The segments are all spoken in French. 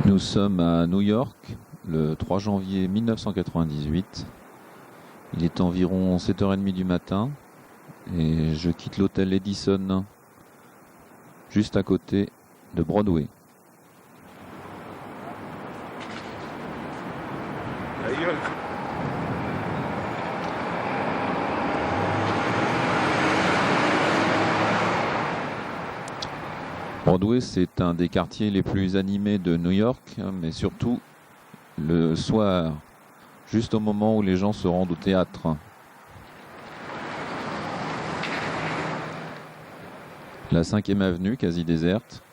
Nous sommes à New York le 3 janvier 1998. Il est environ 7h30 du matin et je quitte l'hôtel Edison juste à côté de Broadway. Broadway, c'est un des quartiers les plus animés de New York, mais surtout le soir, juste au moment où les gens se rendent au théâtre. La 5e avenue, quasi déserte.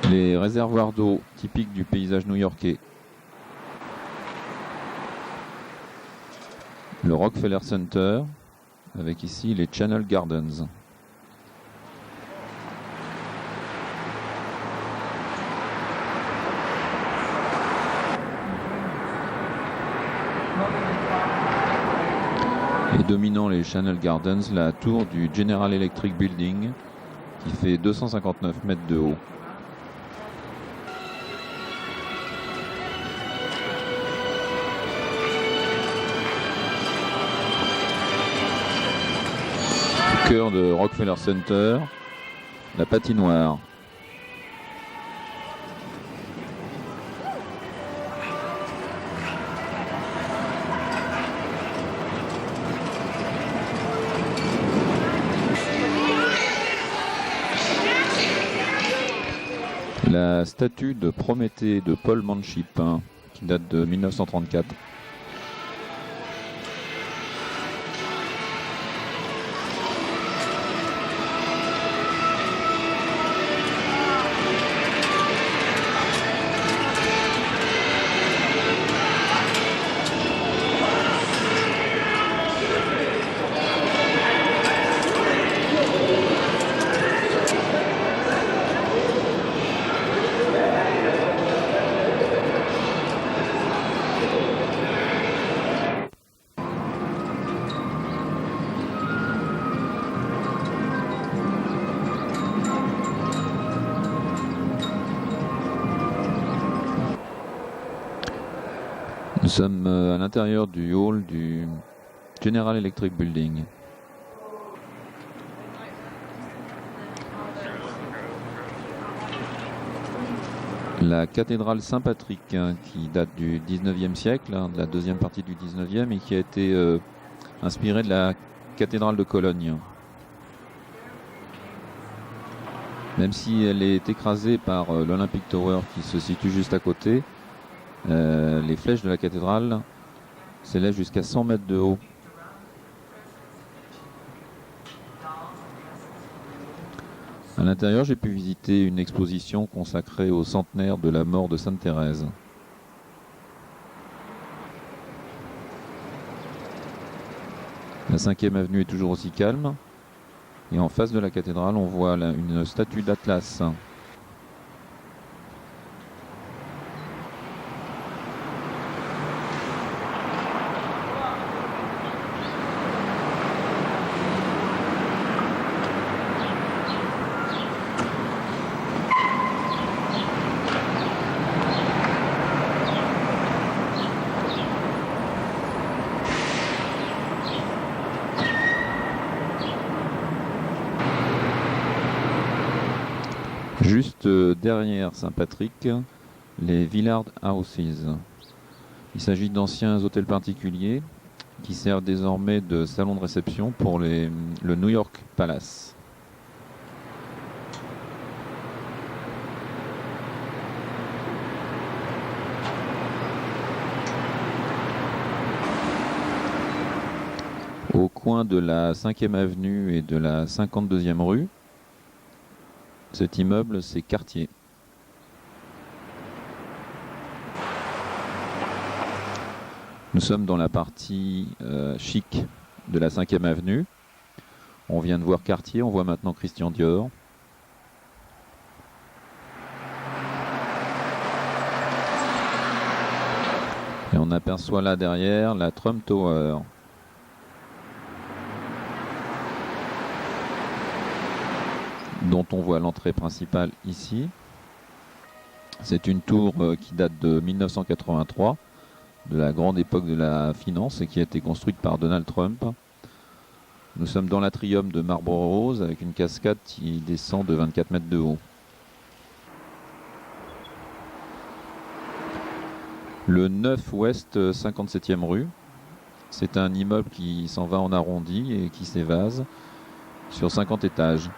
Les réservoirs d'eau typiques du paysage new-yorkais. Le Rockefeller Center, avec ici les Channel Gardens. Et dominant les Channel Gardens, la tour du General Electric Building, qui fait 259 mètres de haut. Au cœur de Rockefeller Center, la patinoire. La statue de Prométhée de Paul Manship, qui date de 1934. Nous sommes à l'intérieur du hall du General Electric Building. La cathédrale Saint-Patrick, qui date du 19e siècle, de la deuxième partie du 19e, et qui a été inspirée de la cathédrale de Cologne. Même si elle est écrasée par l'Olympic Tower qui se situe juste à côté, les flèches de la cathédrale s'élèvent jusqu'à 100 mètres de haut. À l'intérieur, j'ai pu visiter une exposition consacrée au centenaire de la mort de Sainte Thérèse. La 5e avenue est toujours aussi calme. Et en face de la cathédrale, on voit une statue d'Atlas. Juste derrière Saint-Patrick, les Villard Houses. Il s'agit d'anciens hôtels particuliers qui servent désormais de salon de réception pour le New York Palace. Au coin de la 5e avenue et de la 52e rue, cet immeuble, c'est Cartier. Nous sommes dans la partie chic de la 5e avenue. On vient de voir Cartier, on voit maintenant Christian Dior. Et on aperçoit là derrière la Trump Tower. Dont on voit l'entrée principale ici. C'est une tour qui date de 1983, de la grande époque de la finance, et qui a été construite par Donald Trump. Nous sommes dans l'atrium de Marlborough Rose avec une cascade qui descend de 24 mètres de haut. Le 9 Ouest 57e rue, c'est un immeuble qui s'en va en arrondi et qui s'évase sur 50 étages.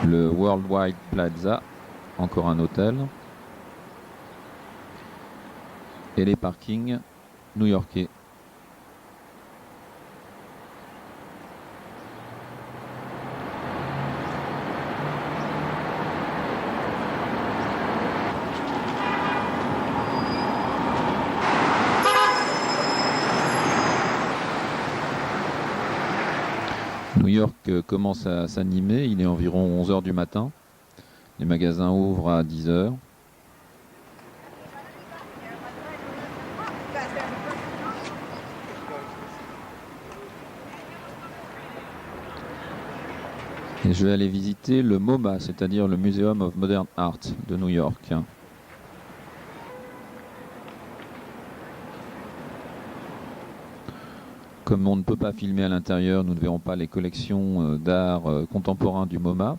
Le Worldwide Plaza, encore un hôtel. Et les parkings new-yorkais. New York commence à s'animer, il est environ 11 h du matin. Les magasins ouvrent à 10 h. Et je vais aller visiter le MoMA, c'est-à-dire le Museum of Modern Art de New York. Comme on ne peut pas filmer à l'intérieur, nous ne verrons pas les collections d'art contemporain du MoMA.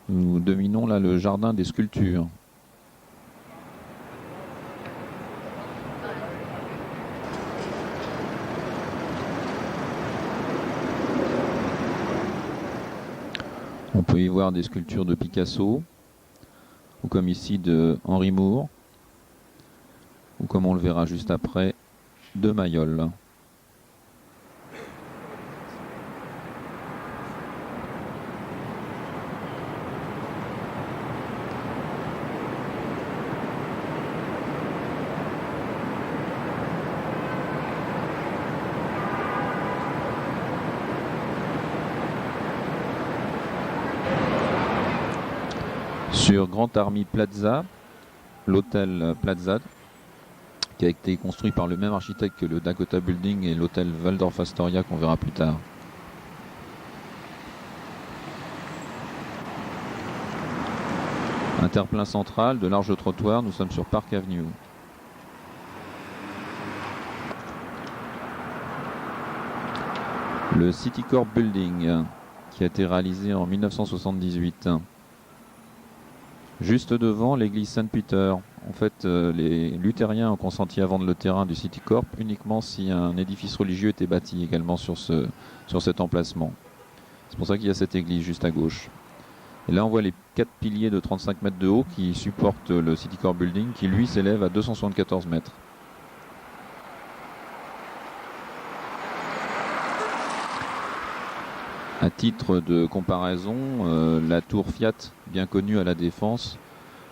Nous dominons là le jardin des sculptures. On peut y voir des sculptures de Picasso, ou comme ici de Henry Moore, ou comme on le verra juste après, de Mayol. Sur Grand Army Plaza, l'hôtel Plaza, qui a été construit par le même architecte que le Dakota Building et l'hôtel Waldorf Astoria qu'on verra plus tard. Un terre-plein central, de larges trottoirs, nous sommes sur Park Avenue. Le Citicorp Building, qui a été réalisé en 1978. Juste devant l'église Saint-Peter. En fait, les luthériens ont consenti à vendre le terrain du Citicorp uniquement si un édifice religieux était bâti également sur cet emplacement. C'est pour ça qu'il y a cette église juste à gauche. Et là, on voit les 4 piliers de 35 mètres de haut qui supportent le Citicorp Building, qui lui s'élève à 274 mètres. À titre de comparaison, la tour Fiat, bien connue à la Défense,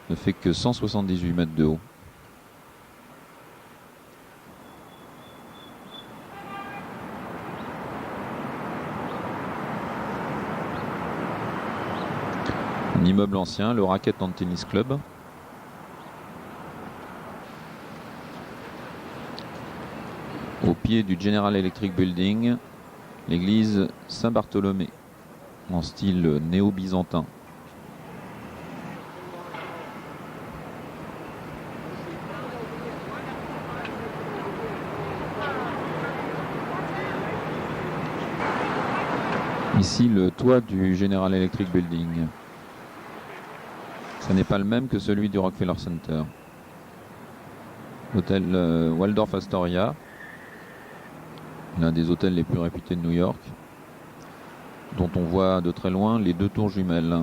ne fait que 178 mètres de haut. Un immeuble ancien, le Racket and Tennis Club. Au pied du General Electric Building, l'église Saint-Bartholomé, en style néo-byzantin. Ici, le toit du General Electric Building. Ce n'est pas le même que celui du Rockefeller Center. Hôtel Waldorf Astoria, l'un des hôtels les plus réputés de New York, dont on voit de très loin les 2 tours jumelles.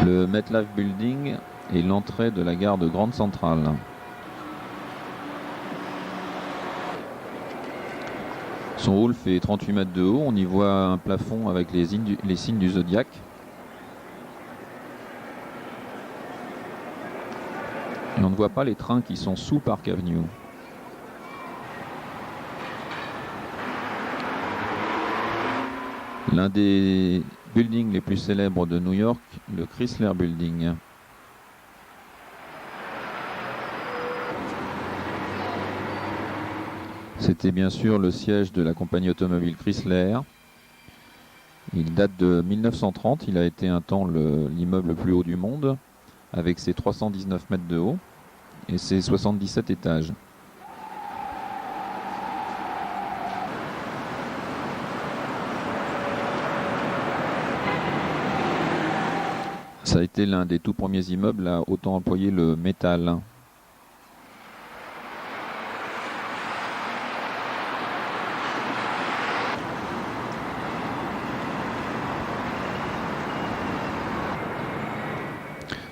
Le MetLife Building est l'entrée de la gare de Grand Central. Son hall fait 38 mètres de haut. On y voit un plafond avec les signes du zodiaque. Et on ne voit pas les trains qui sont sous Park Avenue. L'un des buildings les plus célèbres de New York, le Chrysler Building. C'était bien sûr le siège de la compagnie automobile Chrysler. Il date de 1930, il a été un temps l'immeuble le plus haut du monde, avec ses 319 mètres de haut et ses 77 étages. Ça a été l'un des tout premiers immeubles à autant employer le métal.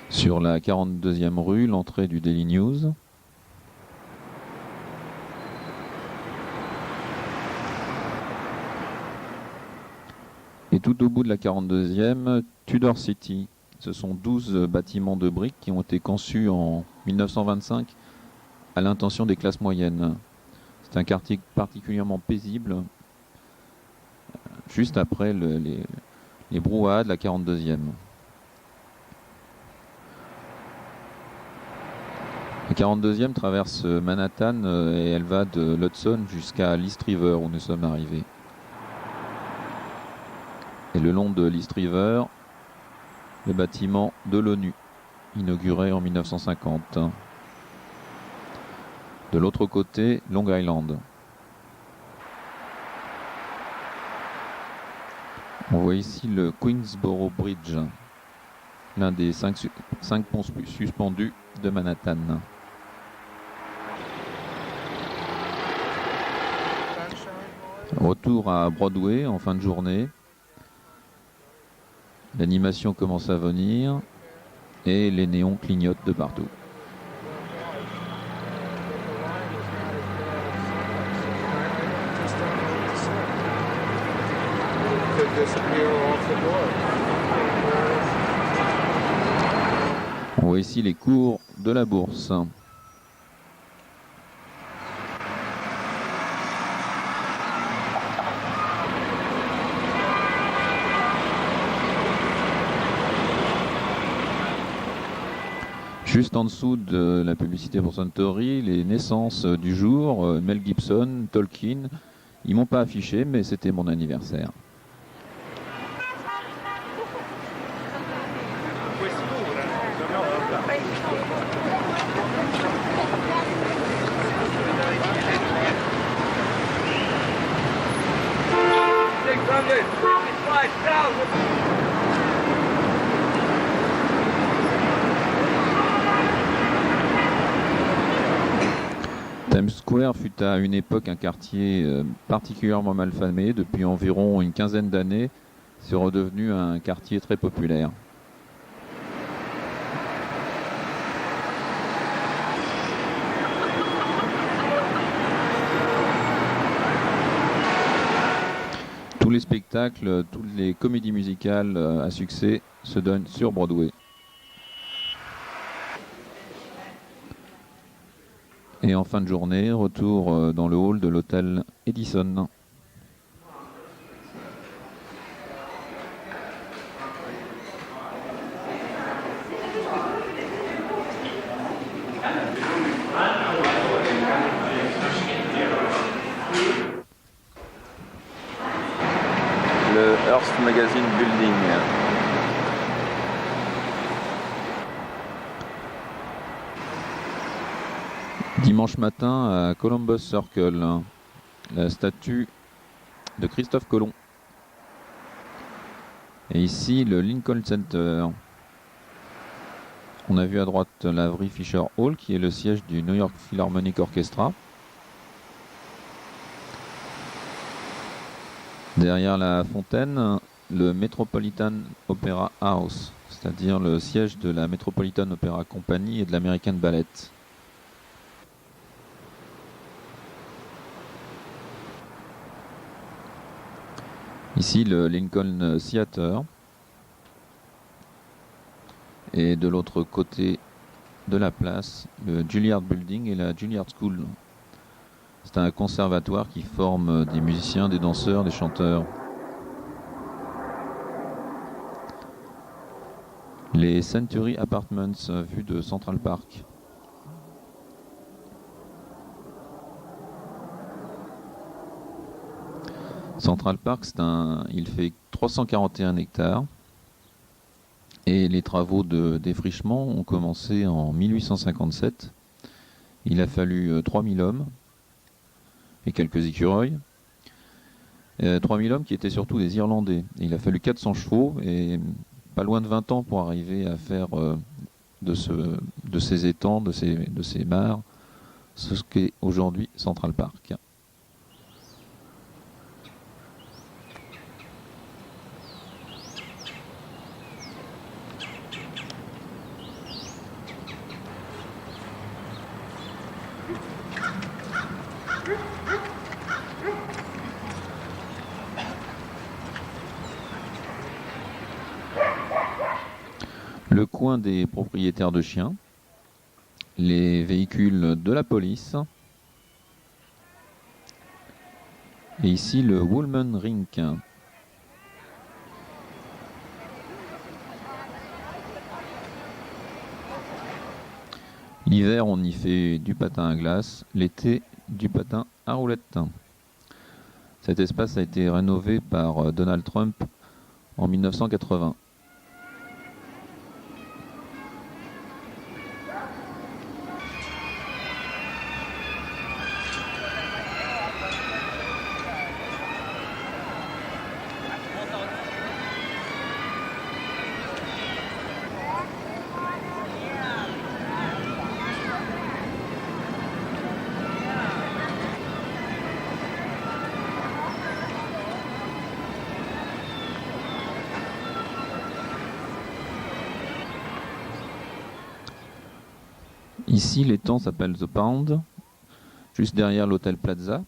Sur la 42e rue, l'entrée du Daily News. Et tout au bout de la 42e, Tudor City. Ce sont 12 bâtiments de briques qui ont été conçus en 1925 à l'intention des classes moyennes. C'est un quartier particulièrement paisible, juste après les brouhahas de la 42e. La 42e traverse Manhattan et elle va de l'Hudson jusqu'à l'East River où nous sommes arrivés. Et le long de l'East River, le bâtiment de l'ONU, inauguré en 1950. De l'autre côté, Long Island. On voit ici le Queensboro Bridge, l'un des 5 ponts suspendus de Manhattan. Retour à Broadway en fin de journée. L'animation commence à venir et les néons clignotent de partout. On voit ici les cours de la bourse. Juste en dessous de la publicité pour Suntory, les naissances du jour, Mel Gibson, Tolkien, ils m'ont pas affiché, mais c'était mon anniversaire. Times Square fut à une époque un quartier particulièrement malfamé. Depuis environ une quinzaine d'années, c'est redevenu un quartier très populaire. Tous les spectacles, toutes les comédies musicales à succès se donnent sur Broadway. Et en fin de journée, retour dans le hall de l'hôtel Edison. Le Hearst Magazine Building. Dimanche matin à Columbus Circle, la statue de Christophe Colomb. Et ici le Lincoln Center. On a vu à droite l'Avery Fisher Hall qui est le siège du New York Philharmonic Orchestra. Derrière la fontaine, le Metropolitan Opera House, c'est-à-dire le siège de la Metropolitan Opera Company et de l'American Ballet. Ici le Lincoln Theatre. Et de l'autre côté de la place, le Juilliard Building et la Juilliard School. C'est un conservatoire qui forme des musiciens, des danseurs, des chanteurs. Les Century Apartments vus de Central Park. Central Park, il fait 341 hectares et les travaux de défrichement ont commencé en 1857. Il a fallu 3000 hommes et quelques écureuils. 3000 hommes qui étaient surtout des Irlandais. Et il a fallu 400 chevaux et pas loin de 20 ans pour arriver à faire de ces étangs, de ces mares, ce qu'est aujourd'hui Central Park. Le coin des propriétaires de chiens, les véhicules de la police, et ici le Woolman Rink. L'hiver, on y fait du patin à glace, l'été, du patin à roulettes. Cet espace a été rénové par Donald Trump en 1980. Ici, l'étang s'appelle The Pound, juste derrière l'hôtel Plaza.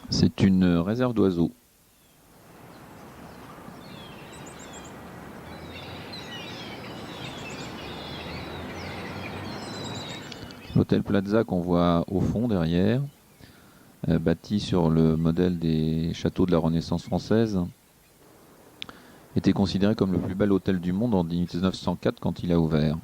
C'est une réserve d'oiseaux. L'hôtel Plaza qu'on voit au fond derrière, bâti sur le modèle des châteaux de la Renaissance française, était considéré comme le plus bel hôtel du monde en 1904 quand il a ouvert.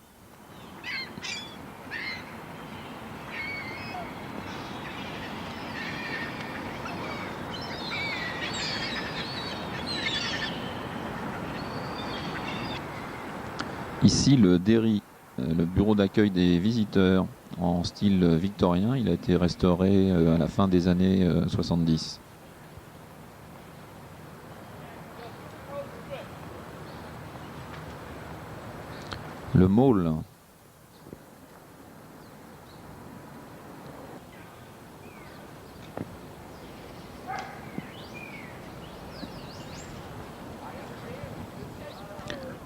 Ici le Derry, le bureau d'accueil des visiteurs en style victorien, il a été restauré à la fin des années 70. Le Mall.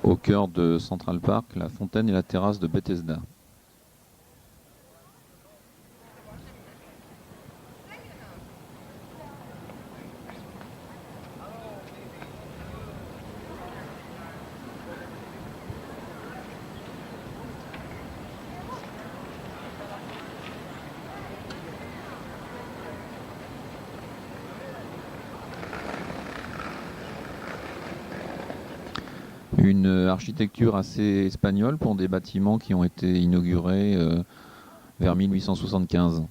Au cœur de Central Park, la fontaine et la terrasse de Bethesda. Une architecture assez espagnole pour des bâtiments qui ont été inaugurés vers 1875.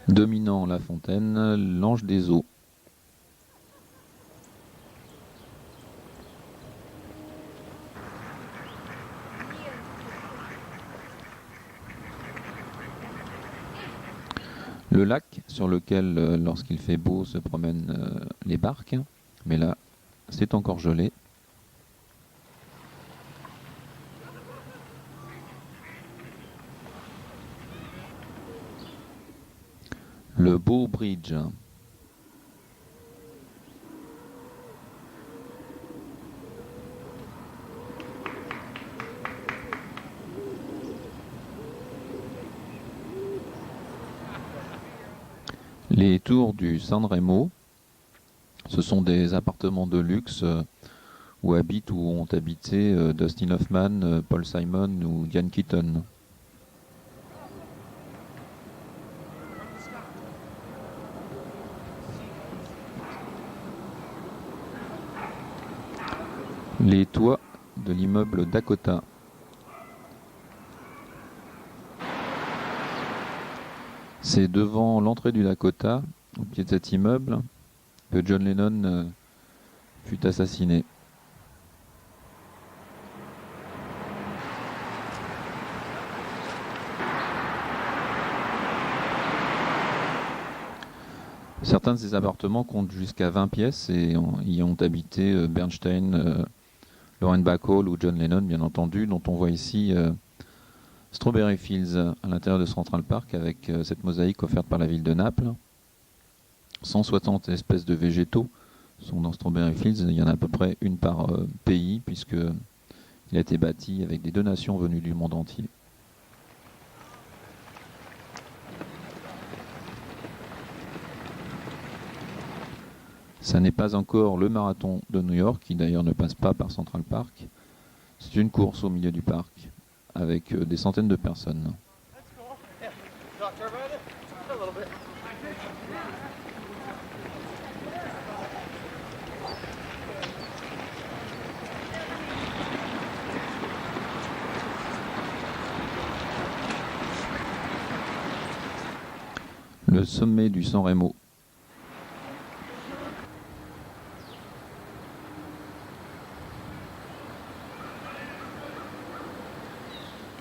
Dominant la fontaine, l'ange des eaux. Le lac sur lequel, lorsqu'il fait beau, se promènent les barques, mais là, c'est encore gelé. Le Bow Bridge. Les tours du San Remo, ce sont des appartements de luxe où habitent ou ont habité Dustin Hoffman, Paul Simon ou Diane Keaton. Les toits de l'immeuble Dakota. C'est devant l'entrée du Dakota, au pied de cet immeuble, que John Lennon fut assassiné. Certains de ces appartements comptent jusqu'à 20 pièces et y ont habité Bernstein, Lauren Bacall ou John Lennon, bien entendu, dont on voit ici Strawberry Fields à l'intérieur de Central Park avec cette mosaïque offerte par la ville de Naples. 160 espèces de végétaux sont dans Strawberry Fields. Il y en a à peu près une par pays puisqu'il a été bâti avec des donations venues du monde entier. Ça n'est pas encore le marathon de New York, qui d'ailleurs ne passe pas par Central Park. C'est une course au milieu du parc, avec des centaines de personnes. Le sommet du San Remo.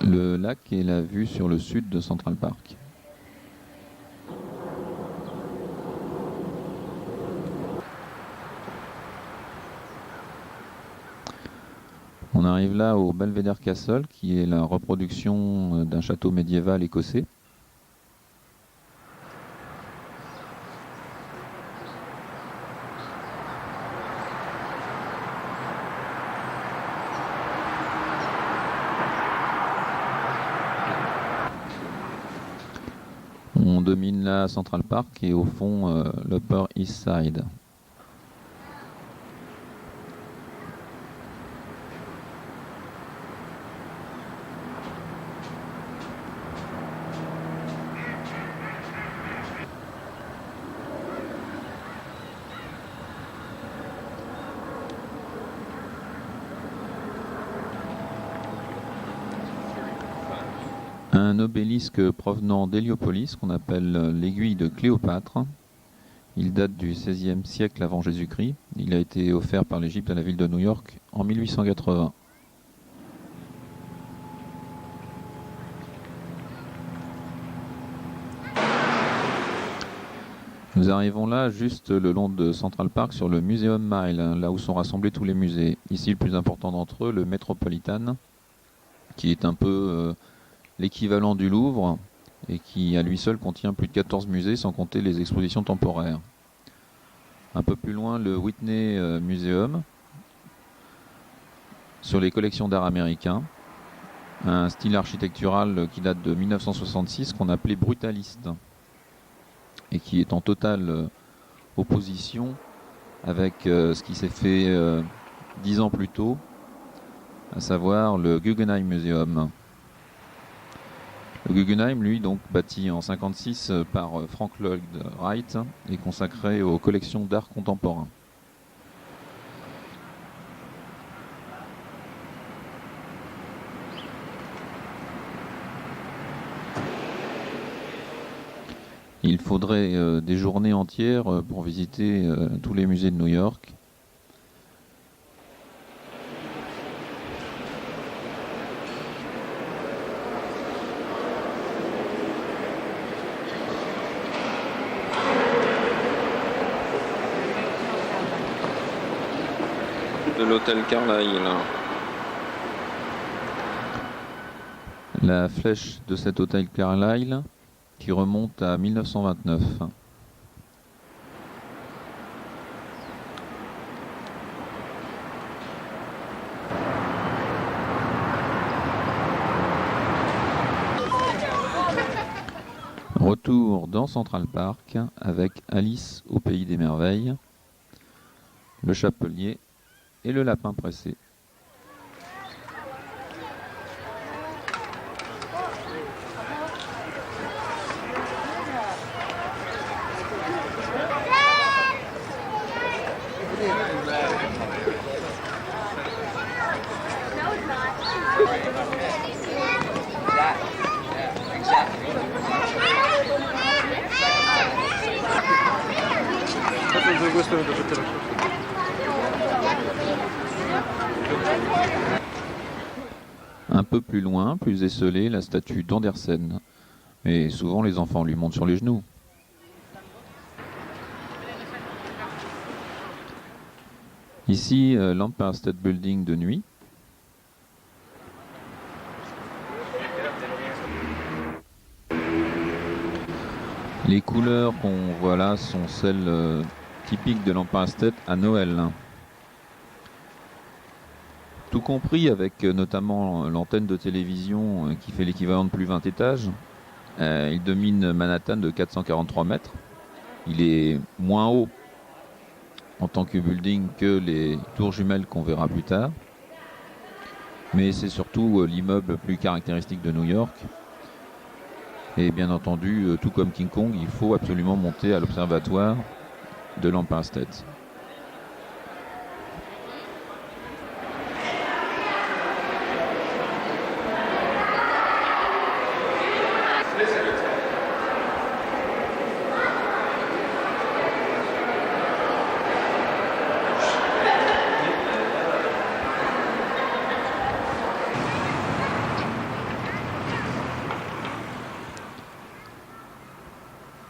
Le lac et la vue sur le sud de Central Park. On arrive là au Belvedere Castle, qui est la reproduction d'un château médiéval écossais. On domine là Central Park et au fond l'Upper East Side. Un obélisque provenant d'Héliopolis qu'on appelle l'aiguille de Cléopâtre. Il date du XVIe siècle avant Jésus-Christ. Il a été offert par l'Égypte à la ville de New York en 1880. Nous arrivons là juste le long de Central Park sur le Museum Mile, là où sont rassemblés tous les musées. Ici le plus important d'entre eux, le Metropolitan, qui est un peu l'équivalent du Louvre et qui à lui seul contient plus de 14 musées sans compter les expositions temporaires. Un peu plus loin, le Whitney Museum sur les collections d'art américain, un style architectural qui date de 1966 qu'on appelait brutaliste et qui est en totale opposition avec ce qui s'est fait 10 ans plus tôt, à savoir le Guggenheim Museum. Le Guggenheim, lui, donc bâti en 1956 par Frank Lloyd Wright, est consacré aux collections d'art contemporain. Il faudrait des journées entières pour visiter tous les musées de New York. De l'hôtel Carlyle. La flèche de cet hôtel Carlyle qui remonte à 1929. Retour dans Central Park avec Alice au pays des merveilles, le chapelier et le lapin pressé. Un peu plus loin, plus esselée, la statue d'Andersen. Et souvent les enfants lui montent sur les genoux. Ici, l'Empire State Building de nuit. Les couleurs qu'on voit là sont celles typiques de l'Empire State à Noël. Tout compris avec notamment l'antenne de télévision qui fait l'équivalent de plus 20 étages. Il domine Manhattan de 443 mètres. Il est moins haut en tant que building que les tours jumelles qu'on verra plus tard. Mais c'est surtout l'immeuble le plus caractéristique de New York. Et bien entendu, tout comme King Kong, il faut absolument monter à l'observatoire de l'Empire State.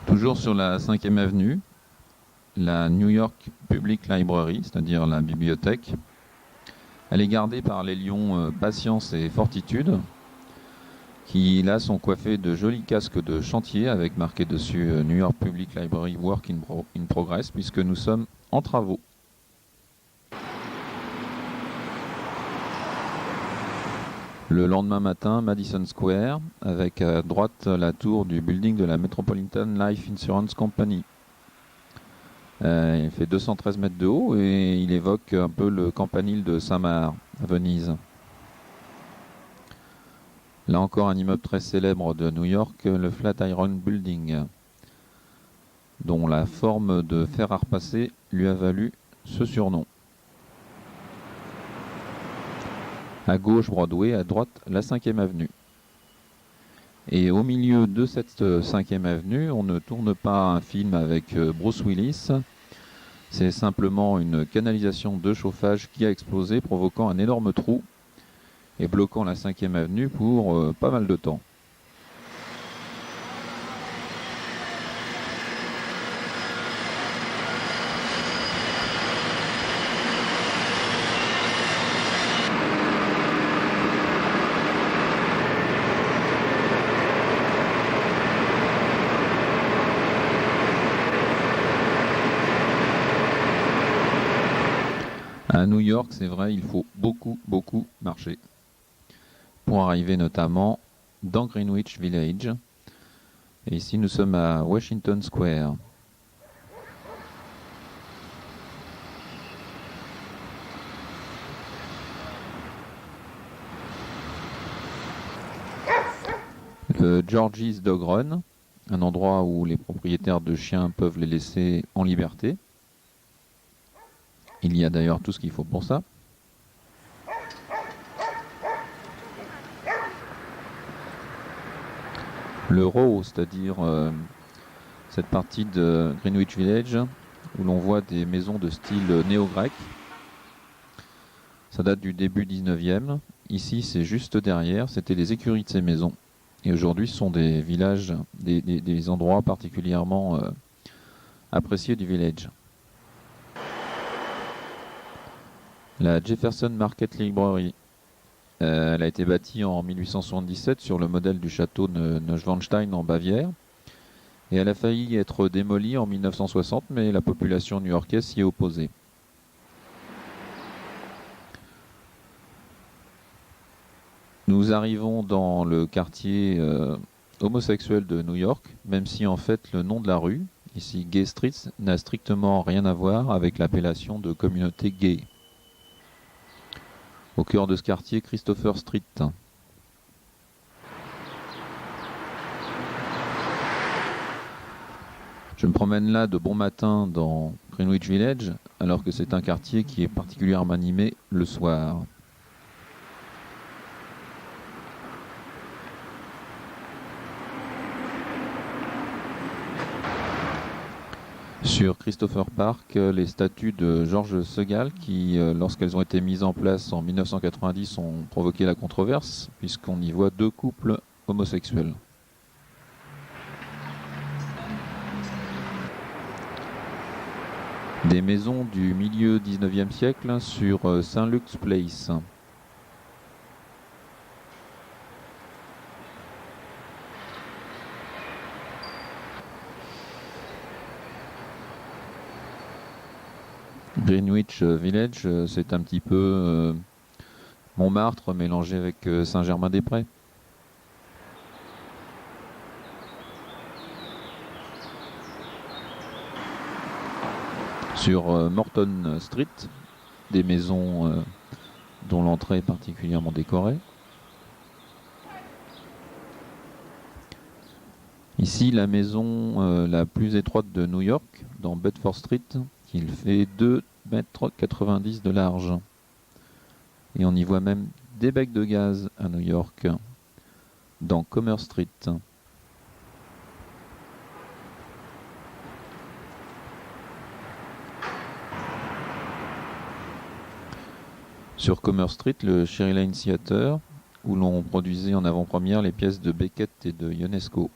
Toujours sur la 5e avenue, la New York Public Library, c'est-à-dire la bibliothèque. Elle est gardée par les lions Patience et Fortitude, qui là sont coiffés de jolis casques de chantier avec marqué dessus New York Public Library Work in Progress, puisque nous sommes en travaux. Le lendemain matin, Madison Square, avec à droite la tour du building de la Metropolitan Life Insurance Company. Il fait 213 mètres de haut et il évoque un peu le campanile de Saint-Marc à Venise. Là encore un immeuble très célèbre de New York, le Flatiron Building, dont la forme de fer à repasser lui a valu ce surnom. À gauche Broadway, à droite la 5e avenue. Et au milieu de cette 5e avenue, on ne tourne pas un film avec Bruce Willis, c'est simplement une canalisation de chauffage qui a explosé, provoquant un énorme trou et bloquant la 5e avenue pour pas mal de temps. À New York, c'est vrai, il faut beaucoup marcher pour arriver notamment dans Greenwich Village. Et ici, nous sommes à Washington Square. Le George's Dog Run, un endroit où les propriétaires de chiens peuvent les laisser en liberté. Il y a d'ailleurs tout ce qu'il faut pour ça. Le Row, c'est-à-dire cette partie de Greenwich Village où l'on voit des maisons de style néo-grec. Ça date du début 19e. Ici, c'est juste derrière. C'était les écuries de ces maisons. Et aujourd'hui, ce sont des villages, des endroits particulièrement appréciés du village. La Jefferson Market Library, elle a été bâtie en 1877 sur le modèle du château de Neuschwanstein en Bavière. Et elle a failli être démolie en 1960, mais la population new-yorkaise s'y est opposée. Nous arrivons dans le quartier homosexuel de New York, même si en fait le nom de la rue, ici Gay Street, n'a strictement rien à voir avec l'appellation de communauté gay. Au cœur de ce quartier, Christopher Street. Je me promène là de bon matin dans Greenwich Village, alors que c'est un quartier qui est particulièrement animé le soir. Sur Christopher Park, les statues de George Segal qui, lorsqu'elles ont été mises en place en 1990, ont provoqué la controverse, puisqu'on y voit 2 couples homosexuels. Des maisons du milieu 19e siècle sur St. Luke's Place. Greenwich Village, c'est un petit peu Montmartre mélangé avec Saint-Germain-des-Prés. Sur Morton Street, des maisons dont l'entrée est particulièrement décorée. Ici, la maison la plus étroite de New York, dans Bedford Street, qui fait 2,90 m de large. Et on y voit même des becs de gaz à New York, dans Commerce Street. Sur Commerce Street, le Cherry Lane Theatre, où l'on produisait en avant-première les pièces de Beckett et de Ionesco.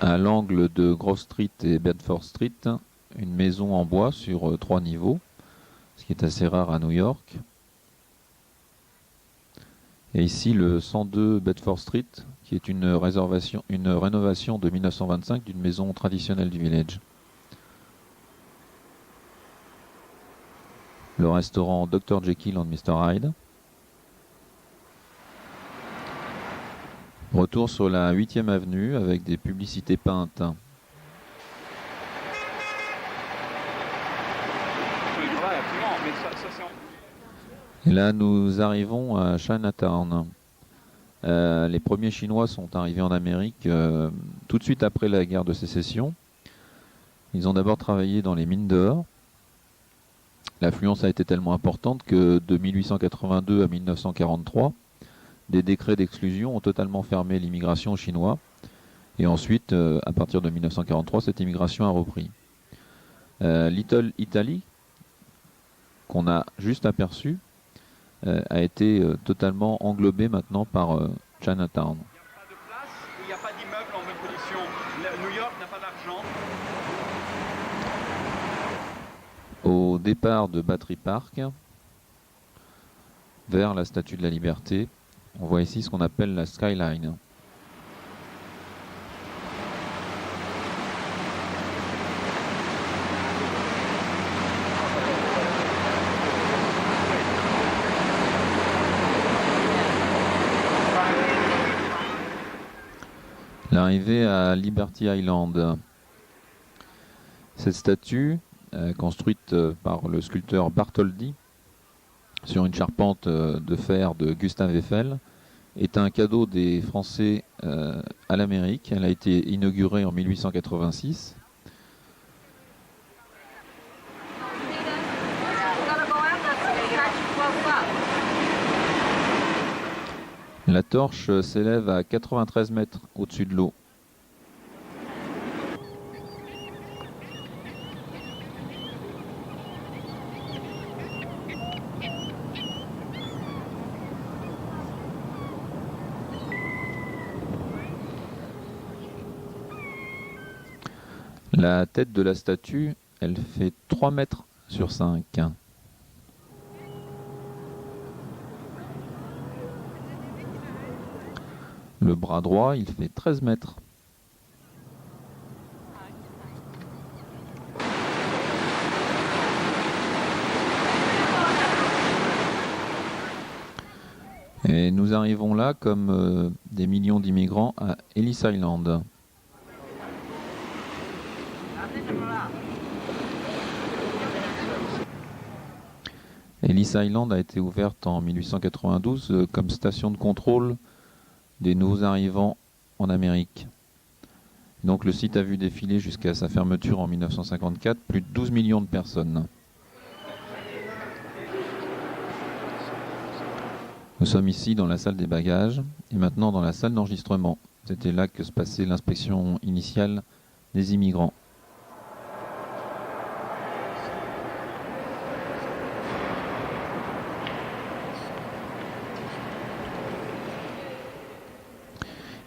À l'angle de Grove Street et Bedford Street, une maison en bois sur 3 niveaux, ce qui est assez rare à New York. Et ici le 102 Bedford Street, qui est une rénovation de 1925 d'une maison traditionnelle du village. Le restaurant Dr. Jekyll and Mr. Hyde. Retour sur la 8e avenue avec des publicités peintes. Et là, nous arrivons à Chinatown. Les premiers Chinois sont arrivés en Amérique tout de suite après la guerre de sécession. Ils ont d'abord travaillé dans les mines d'or. L'affluence a été tellement importante que de 1882 à 1943, des décrets d'exclusion ont totalement fermé l'immigration aux Chinois. Et ensuite, à partir de 1943, cette immigration a repris. Little Italy, qu'on a juste aperçu, a été totalement englobé maintenant par Chinatown. Il n'y a pas de place, il n'y a pas d'immeuble en bonne condition. New York n'a pas d'argent. Au départ de Battery Park, vers la Statue de la Liberté, on voit ici ce qu'on appelle la skyline. L'arrivée à Liberty Island. Cette statue, construite par le sculpteur Bartholdi sur une charpente de fer de Gustave Eiffel, est un cadeau des Français à l'Amérique. Elle a été inaugurée en 1886. La torche s'élève à 93 mètres au-dessus de l'eau. La tête de la statue, elle fait 3 mètres sur 5. Le bras droit, il fait 13 mètres. Et nous arrivons là, comme des millions d'immigrants, à Ellis Island. Ellis Island a été ouverte en 1892 comme station de contrôle des nouveaux arrivants en Amérique. Donc le site a vu défiler jusqu'à sa fermeture en 1954 plus de 12 millions de personnes. Nous sommes ici dans la salle des bagages et maintenant dans la salle d'enregistrement. C'était là que se passait l'inspection initiale des immigrants.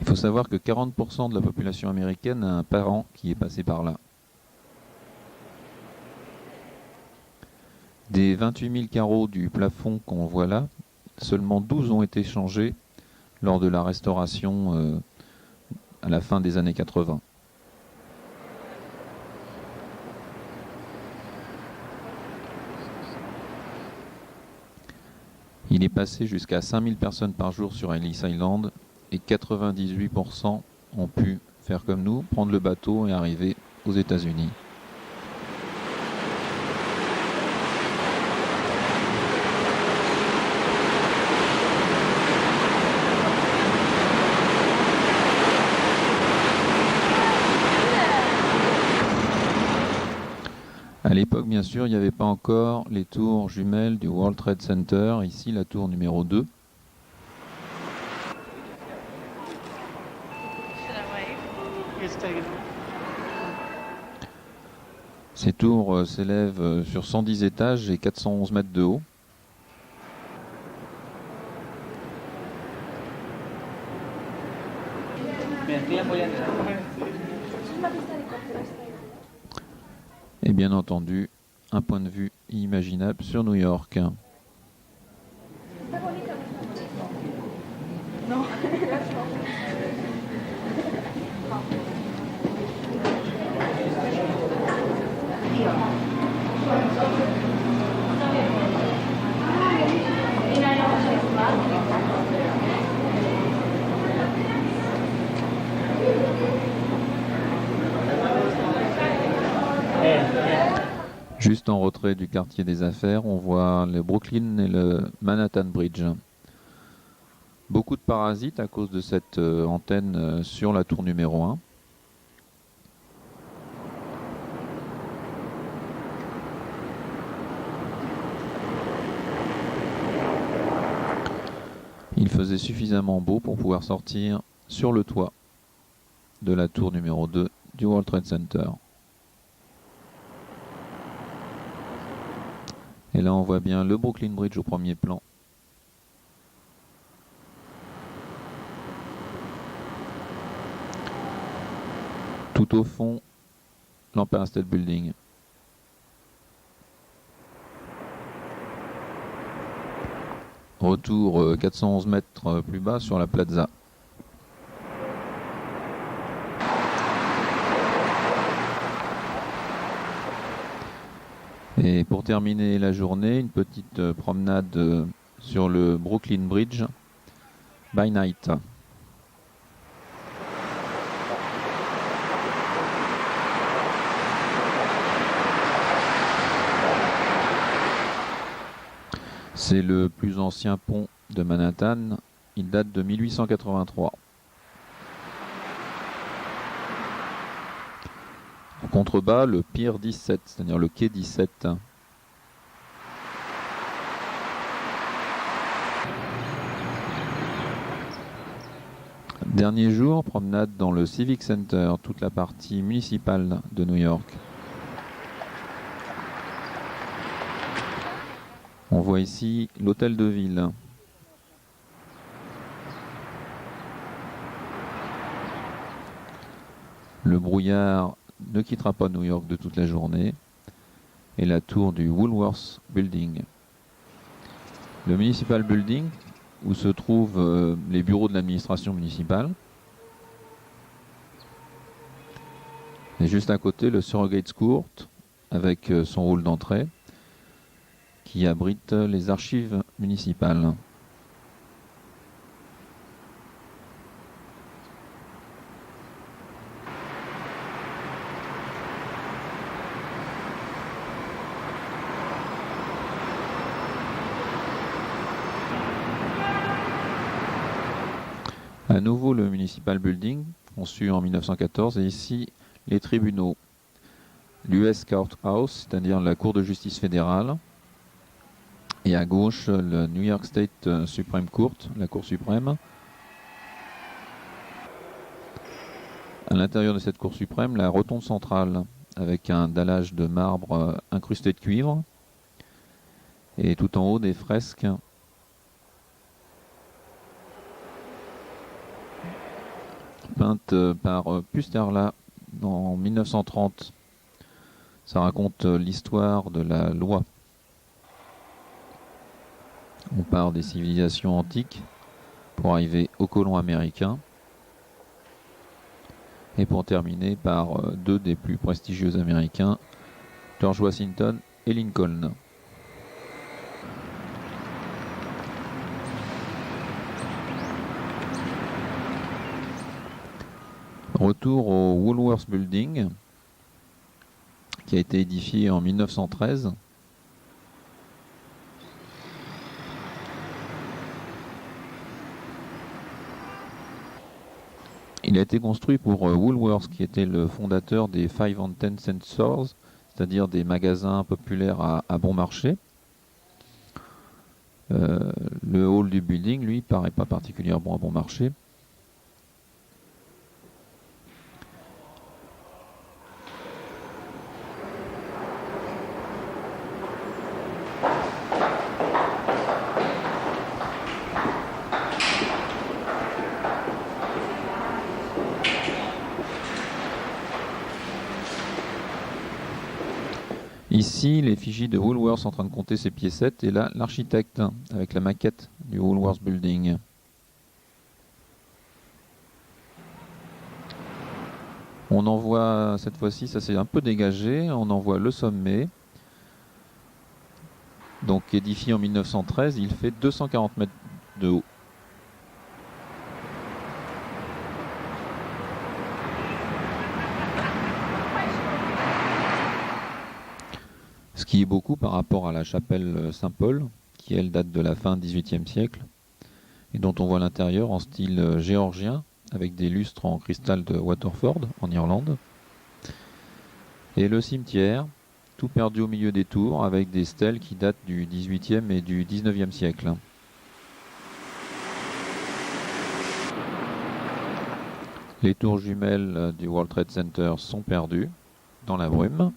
Il faut savoir que 40% de la population américaine a un parent qui est passé par là. Des 28 000 carreaux du plafond qu'on voit là, seulement 12 ont été changés lors de la restauration à la fin des années 80. Il est passé jusqu'à 5000 personnes par jour sur Ellis Island et 98% ont pu faire comme nous, prendre le bateau et arriver aux États-Unis. À l'époque, bien sûr, il n'y avait pas encore les tours jumelles du World Trade Center. Ici, la tour numéro 2. Ces tours s'élèvent sur 110 étages et 411 mètres de haut. Et bien entendu, un point de vue inimaginable sur New York. Juste en retrait du quartier des affaires, on voit le Brooklyn et le Manhattan Bridge. Beaucoup de parasites à cause de cette antenne sur la tour numéro 1. Il faisait suffisamment beau pour pouvoir sortir sur le toit de la tour numéro 2 du World Trade Center. Et là, on voit bien le Brooklyn Bridge au premier plan. Tout au fond, l'Empire State Building. Retour 411 mètres plus bas sur la plaza. Et pour terminer la journée, une petite promenade sur le Brooklyn Bridge by night. C'est le plus ancien pont de Manhattan. Il date de 1883. En contrebas, le Pier 17, c'est-à-dire le quai 17. Dernier jour, promenade dans le Civic Center, toute la partie municipale de New York. On voit ici l'hôtel de ville. Le brouillard ne quittera pas New York de toute la journée. Et la tour du Woolworth Building. Le Municipal Building où se trouvent les bureaux de l'administration municipale. Et juste à côté, le Surrogates Court, avec son hall d'entrée, qui abrite les archives municipales. À nouveau le Municipal Building, conçu en 1914, et ici les tribunaux. L'US Courthouse, c'est-à-dire la Cour de justice fédérale, et à gauche le New York State Supreme Court, la Cour suprême. À l'intérieur de cette Cour suprême, la rotonde centrale, avec un dallage de marbre incrusté de cuivre, et tout en haut des fresques peintes par Pusterla en 1930. Ça raconte l'histoire de la loi. On part des civilisations antiques pour arriver aux colons américains et pour terminer par deux des plus prestigieux américains, George Washington et Lincoln. Retour au Woolworth Building, qui a été édifié en 1913. Il a été construit pour Woolworth, qui était le fondateur des 5 and 10 cent stores, c'est-à-dire des magasins populaires à bon marché. Le hall du building, lui, paraît pas particulièrement à bon marché. Ici, l'effigie de Woolworth en train de compter ses piécettes, et là, l'architecte avec la maquette du Woolworth Building. On en voit, cette fois-ci, ça s'est un peu dégagé, on en voit le sommet. Donc édifié en 1913, il fait 240 mètres de haut. Ce qui est beaucoup par rapport à la chapelle Saint-Paul, qui elle date de la fin XVIIIe siècle, et dont on voit l'intérieur en style géorgien, avec des lustres en cristal de Waterford, en Irlande. Et le cimetière, tout perdu au milieu des tours, avec des stèles qui datent du XVIIIe et du XIXe siècle. Les tours jumelles du World Trade Center sont perdues dans la brume.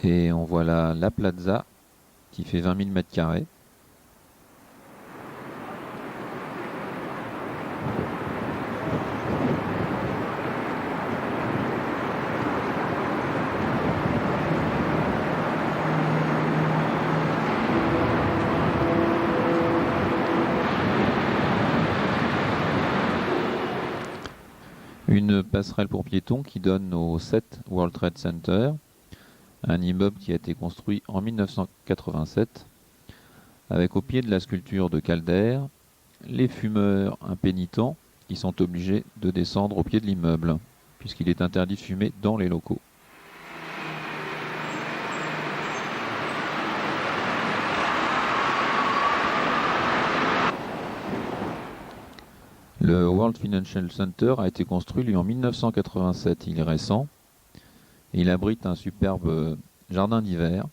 Et on voit là la plaza qui fait 20 000 mètres carrés. Une passerelle pour piétons qui donne au 7 World Trade Center, un immeuble qui a été construit en 1987, avec au pied de la sculpture de Calder, les fumeurs impénitents qui sont obligés de descendre au pied de l'immeuble, puisqu'il est interdit de fumer dans les locaux. Le World Financial Center a été construit lui en 1987, il est récent, et il abrite un superbe jardin d'hiver.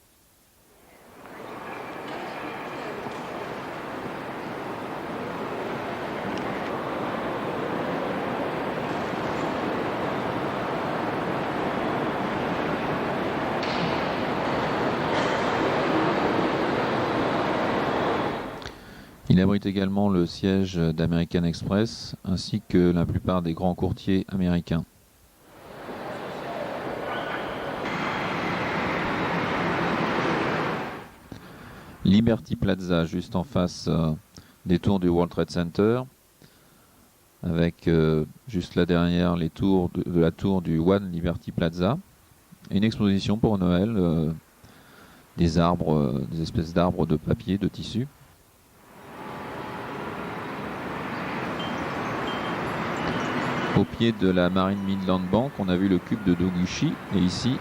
Il abrite également le siège d'American Express ainsi que la plupart des grands courtiers américains. Liberty Plaza, juste en face des tours du World Trade Center, avec juste là derrière les tours de la tour du One Liberty Plaza. Et une exposition pour Noël, des arbres, des espèces d'arbres de papier, de tissu. Au pied de la Marine Midland Bank, on a vu le cube de Doguchi, et ici,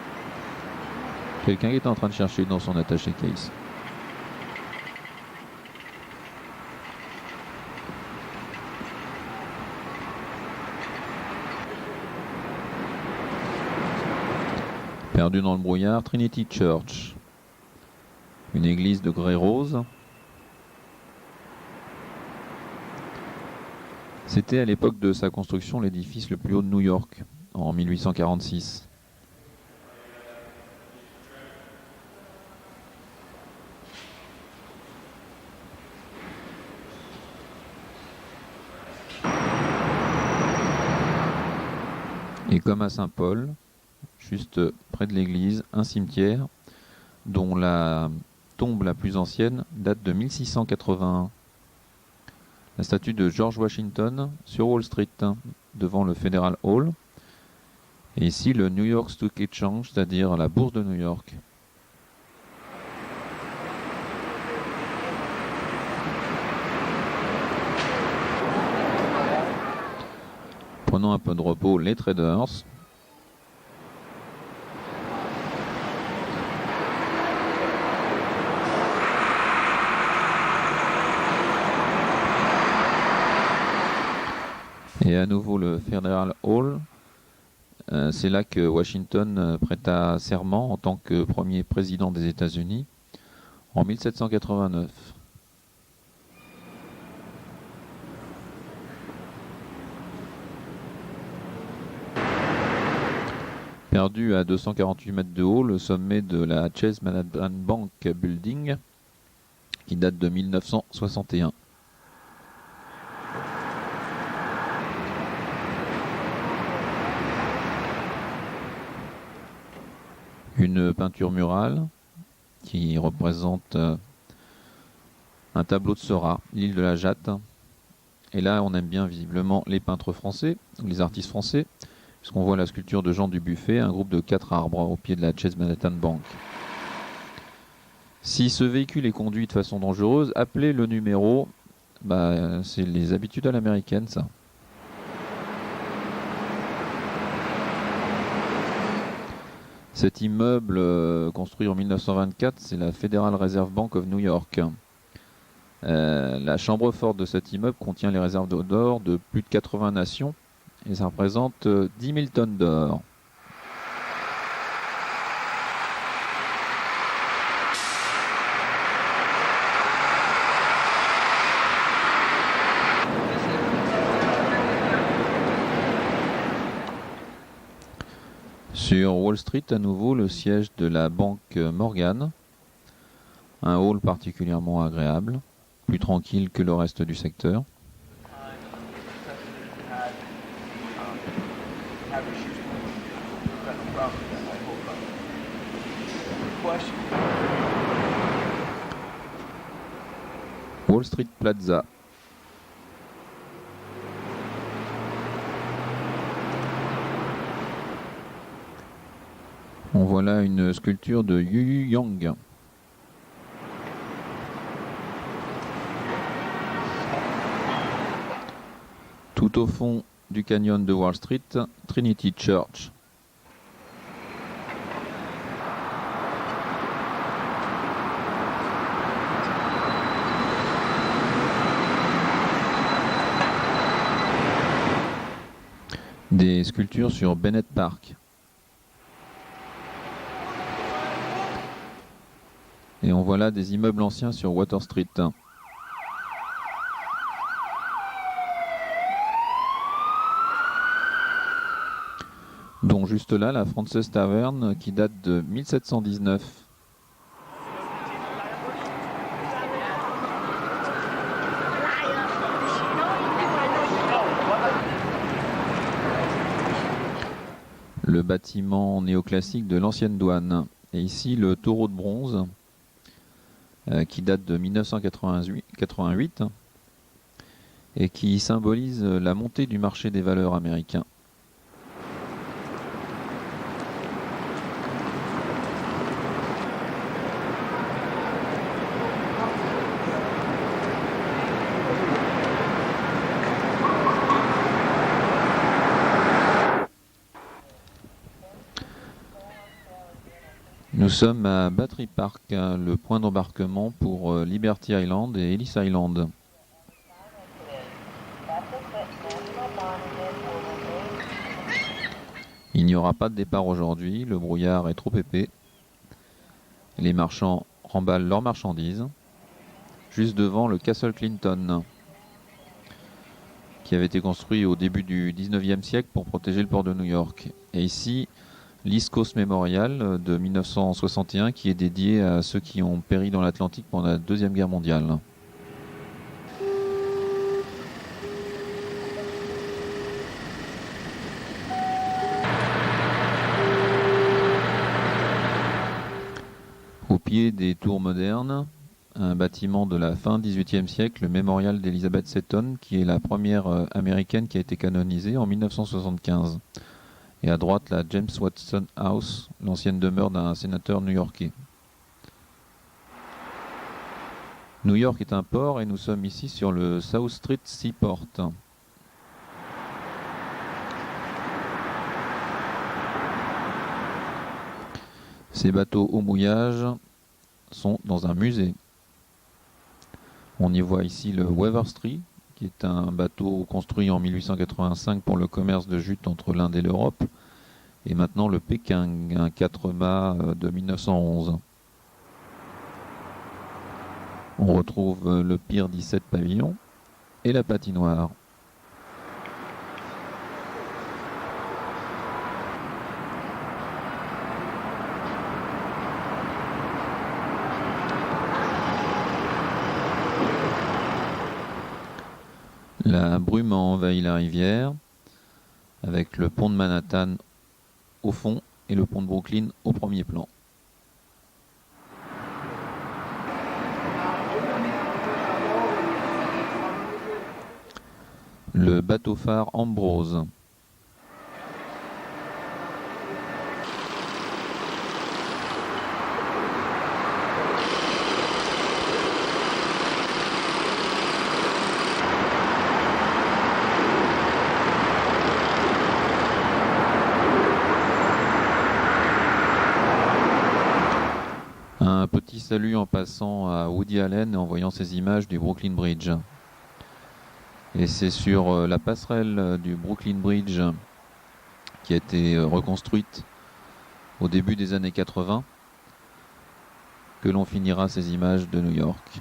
quelqu'un qui est en train de chercher dans son attaché case. Perdu dans le brouillard, Trinity Church, une église de grès rose. C'était à l'époque de sa construction l'édifice le plus haut de New York, en 1846. Et comme à Saint-Paul, juste près de l'église, un cimetière dont la tombe la plus ancienne date de 1681. La statue de George Washington sur Wall Street, devant le Federal Hall. Et ici, le New York Stock Exchange, c'est-à-dire la bourse de New York. Prenons un peu de repos, les traders. Et à nouveau le Federal Hall, c'est là que Washington prêta serment en tant que premier président des États-Unis en 1789. Perdu à 248 mètres de haut, le sommet de la Chase Manhattan Bank Building, qui date de 1961. Une peinture murale qui représente un tableau de Seurat, l'île de la Jatte. Et là, on aime bien visiblement les peintres français, les artistes français, puisqu'on voit la sculpture de Jean Dubuffet, un groupe de 4 arbres au pied de la Chase Manhattan Bank. Si ce véhicule est conduit de façon dangereuse, appelez le numéro. C'est les habitudes à l'américaine, ça. Cet immeuble construit en 1924, c'est la Federal Reserve Bank of New York. La chambre forte de cet immeuble contient les réserves d'or de plus de 80 nations et ça représente 10 000 tonnes d'or. Sur Wall Street, à nouveau, le siège de la banque Morgan. Un hall particulièrement agréable, plus tranquille que le reste du secteur. Wall Street Plaza. On voit là une sculpture de Yu Yang. Tout au fond du canyon de Wall Street, Trinity Church. Des sculptures sur Bennett Park. Et on voit là des immeubles anciens sur Water Street. Dont juste là la Frances Tavern qui date de 1719. Le bâtiment néoclassique de l'ancienne douane. Et ici le taureau de bronze qui date de 1988 et qui symbolise la montée du marché des valeurs américain. Nous sommes à Battery Park, le point d'embarquement pour Liberty Island et Ellis Island. Il n'y aura pas de départ aujourd'hui, le brouillard est trop épais. Les marchands remballent leurs marchandises juste devant le Castle Clinton, qui avait été construit au début du 19e siècle pour protéger le port de New York. Et ici, l'East Coast Memorial de 1961 qui est dédié à ceux qui ont péri dans l'Atlantique pendant la Deuxième Guerre mondiale. Au pied des tours modernes, un bâtiment de la fin XVIIIe siècle, le mémorial d'Elizabeth Seton, qui est la première américaine qui a été canonisée en 1975. Et à droite, la James Watson House, l'ancienne demeure d'un sénateur new-yorkais. New York est un port et nous sommes ici sur le South Street Seaport. Ces bateaux au mouillage sont dans un musée. On y voit ici le Weaver Street, qui est un bateau construit en 1885 pour le commerce de jute entre l'Inde et l'Europe, et maintenant le Peking, un 4-mâts de 1911. On retrouve le Pier 17 pavillon et la patinoire. La brume a envahi la rivière, avec le pont de Manhattan au fond et le pont de Brooklyn au premier plan. Le bateau-phare Ambrose. Un petit salut en passant à Woody Allen et en voyant ces images du Brooklyn Bridge. Et c'est sur la passerelle du Brooklyn Bridge qui a été reconstruite au début des années 80 que l'on finira ces images de New York.